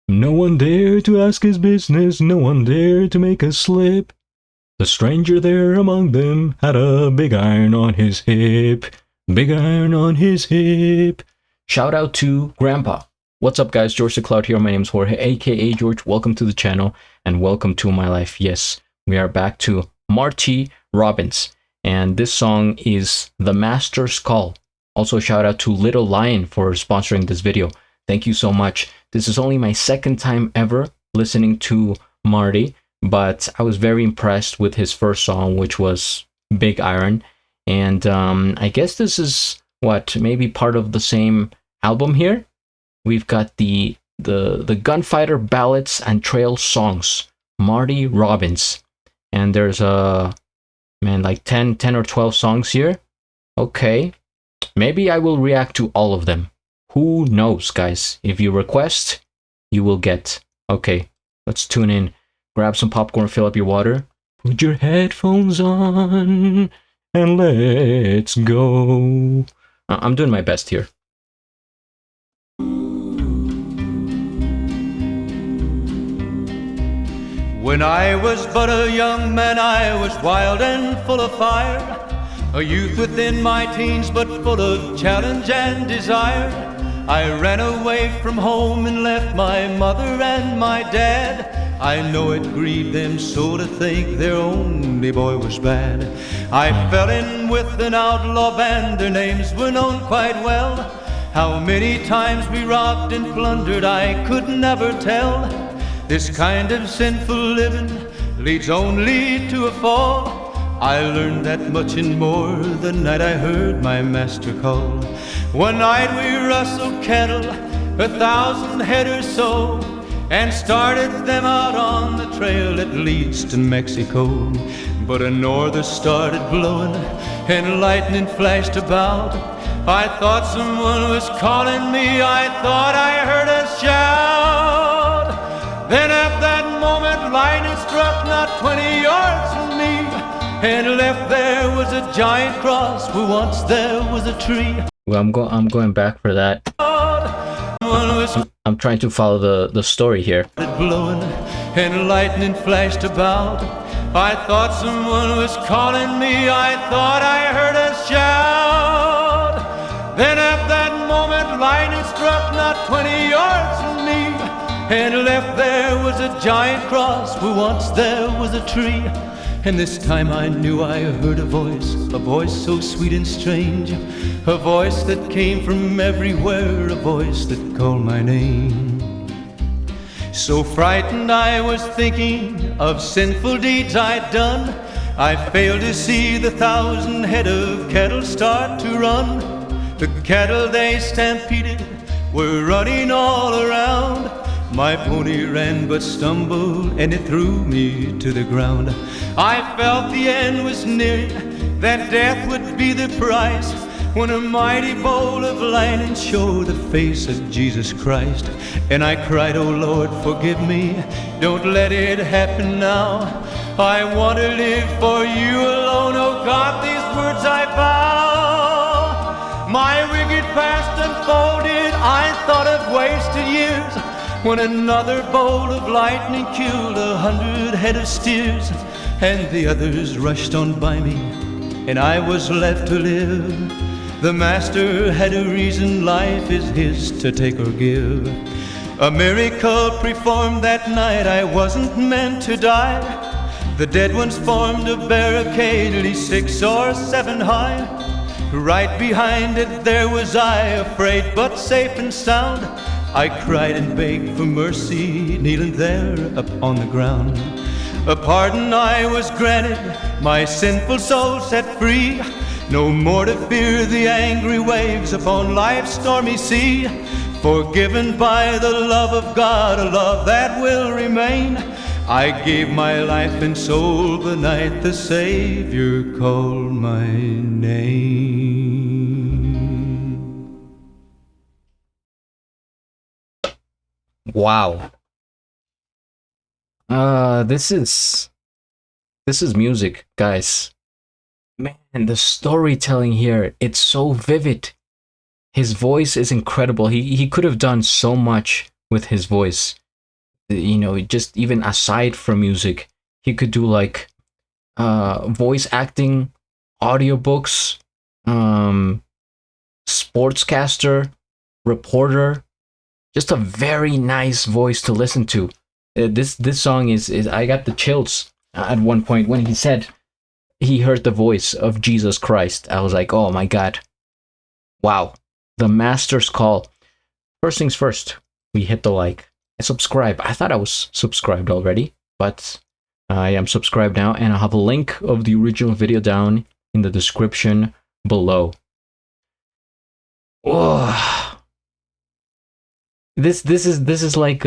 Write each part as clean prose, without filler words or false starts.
No one dared to ask his business, no one dared to make a slip. The stranger there among them had a big iron on his hip. Big iron on his hip. Shout out to Grandpa. What's up, guys? GeorgeTheCloud here. My name's Jorge, aka George. Welcome to the channel and welcome to my life. Yes, we are back to Marty Robbins. And this song is The Master's Call. Also, shout out to Little Lion for sponsoring this video. Thank you so much. This is only my second time ever listening to Marty, but I was very impressed with his first song, which was Big Iron. And I guess this is maybe part of the same album here. We've got the Gunfighter Ballads and Trail Songs, Marty Robbins. And there's like 10 or 12 songs here. Okay, maybe I will react to all of them. Who knows, guys? If you request, you will get. Okay, let's tune in. Grab some popcorn, fill up your water. Put your headphones on and let's go. I'm doing my best here. When I was but a young man, I was wild and full of fire. A youth within my teens, but full of challenge and desire. I ran away from home and left my mother and my dad. I know it grieved them so to think their only boy was bad. I fell in with an outlaw band, their names were known quite well. How many times we robbed and plundered I could never tell. This kind of sinful living leads only to a fall. I learned that much and more the night I heard my master call. One night we rustled cattle, 1,000 head or so, and started them out on the trail that leads to Mexico. But a norther started blowing and lightning flashed about. I thought someone was calling me, I thought I heard a shout. Then at that moment lightning struck not 20 yards from me, and left there was a giant cross where once there was a tree. Well, I'm going back for that. I'm trying to follow the story here. Blowing and lightning flashed about. I thought someone was calling me, I thought I heard a shout. Then at that moment lightning struck not 20 yards from me, and left there was a giant cross where once there was a tree. And this time I knew I heard a voice so sweet and strange, a voice that came from everywhere, a voice that called my name. So frightened I was thinking of sinful deeds I'd done, I failed to see the 1,000 head of cattle start to run. The cattle they stampeded were running all around. My pony ran but stumbled, and it threw me to the ground. I felt the end was near, that death would be the price, when a mighty bolt of lightning showed the face of Jesus Christ. And I cried, oh Lord, forgive me, don't let it happen now. I want to live for you alone, oh God, these words I vow. My wicked past unfolded, I thought of wasted years, when another bolt of lightning killed 100 head of steers, and the others rushed on by me, and I was left to live. The master had a reason, life is his to take or give. A miracle performed that night, I wasn't meant to die. The dead ones formed a barricade, at least 6 or 7 high. Right behind it there was I, afraid but safe and sound. I cried and begged for mercy, kneeling there upon the ground. A pardon I was granted, my sinful soul set free. No more to fear the angry waves upon life's stormy sea. Forgiven by the love of God, a love that will remain. I gave my life and soul the night the Savior called my name. Wow. This is music, guys. Man, the storytelling here, it's so vivid. His voice is incredible. He could have done so much with his voice. just even aside from music, he could do like voice acting, audiobooks, sportscaster, reporter. Just a very nice voice to listen to. This song is I got the chills at one point when he said he heard the voice of Jesus Christ. I was like, oh my God, wow, the master's call. First things first, we hit the like and subscribe. I thought I was subscribed already, but I am subscribed now, and I'll have a link of the original video down in the description below. Oh, this is like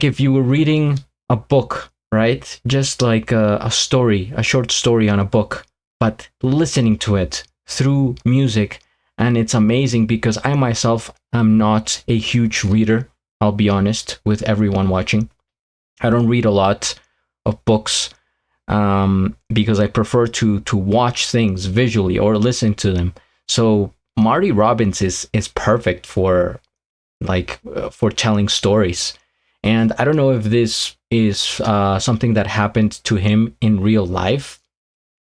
if you were reading a book, right? Just like a story, a short story on a book, but listening to it through music. And it's amazing because I myself am not a huge reader. I'll be honest with everyone watching. I don't read a lot of books because I prefer to watch things visually or listen to them. So Marty Robbins is perfect for telling stories. And I don't know if this is something that happened to him in real life.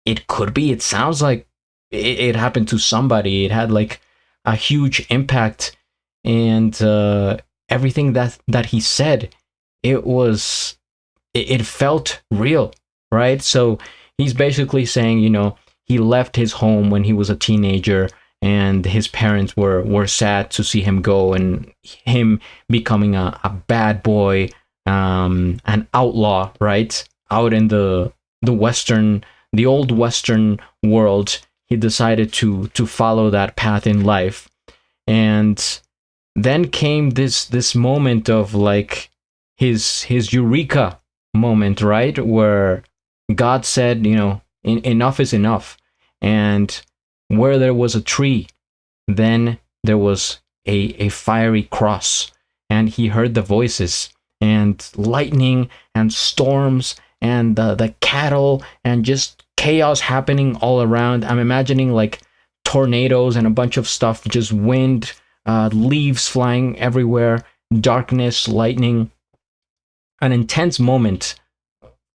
It could be. It sounds like it happened to somebody. It had like a huge impact, and everything that he said, it felt real, right? So he's basically saying, he left his home when he was a teenager, and his parents were sad to see him go, and him becoming a bad boy, an outlaw, right? Out in the old Western world, he decided to follow that path in life. And then came this moment of like his eureka moment, right? Where God said, enough is enough. And where there was a tree, then there was a fiery cross. And he heard the voices and lightning and storms and the cattle and just chaos happening all around. I'm imagining like tornadoes and a bunch of stuff, just wind, leaves flying everywhere, darkness, lightning. An intense moment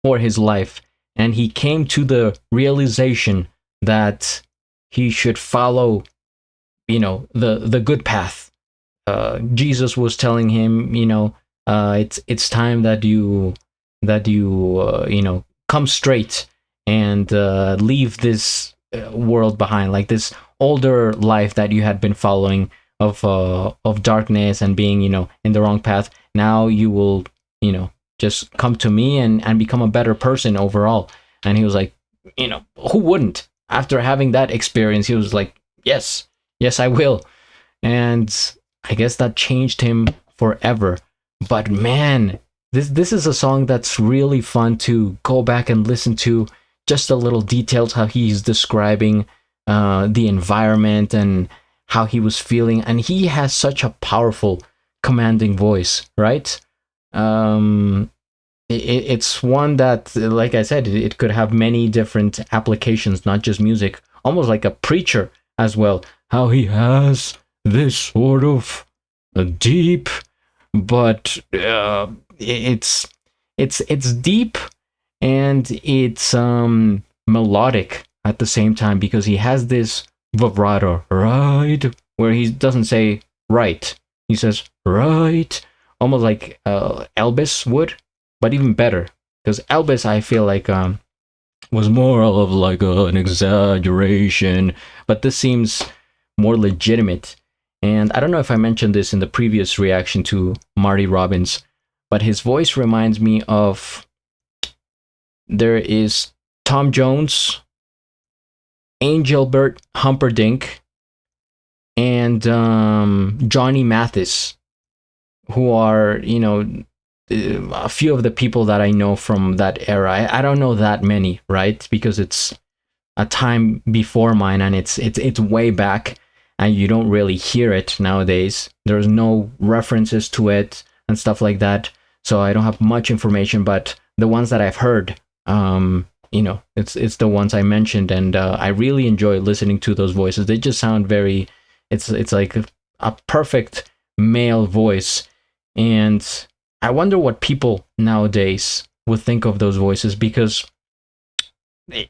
for his life. And he came to the realization that he should follow, the good path. Jesus was telling him, it's time that you come straight and leave this world behind, like this older life that you had been following of darkness and being, in the wrong path. Now you will, just come to me and become a better person overall. And he was like, who wouldn't? After having that experience, he was like, yes, I will. And I guess that changed him forever. But man, this is a song that's really fun to go back and listen to. Just the little details, how he's describing the environment and how he was feeling. And he has such a powerful, commanding voice, right? It's one that, like I said, it could have many different applications, not just music, almost like a preacher as well. How he has this sort of deep, but it's deep and it's melodic at the same time, because he has this vibrato, right, where he doesn't say right, he says right, almost like Elvis would, but even better, because Elvis, I feel like was more of like an exaggeration, but this seems more legitimate. And I don't know if I mentioned this in the previous reaction to Marty Robbins, but his voice reminds me of, there is Tom Jones, Engelbert Humperdinck, and Johnny Mathis, who are, a few of the people that I know from that era. I don't know that many, right? Because it's a time before mine, and it's way back, and you don't really hear it nowadays. There's no references to it and stuff like that. So I don't have much information, but the ones that I've heard, it's the ones I mentioned, and I really enjoy listening to those voices. They just sound very, it's like a perfect male voice. And I wonder what people nowadays would think of those voices, because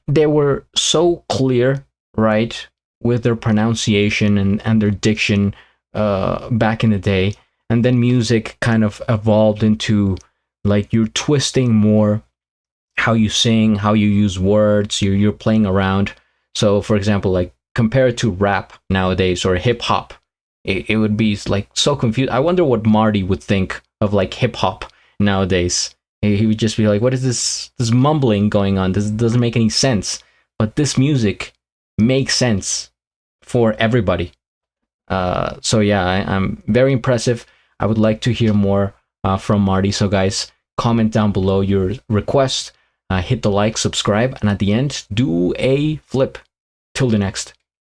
they were so clear, right, with their pronunciation and their diction back in the day. And then music kind of evolved into like you're twisting more how you sing, how you use words, you're playing around. So for example, like compare it to rap nowadays or hip hop, it would be like so confused. I wonder what Marty would think of like hip hop nowadays. He would just be like, what is this mumbling going on? This doesn't make any sense. But this music makes sense for everybody. So yeah, I'm very impressive. I would like to hear more from Marty. So guys, comment down below your request. Hit the like, subscribe, and at the end, do a flip. Till the next.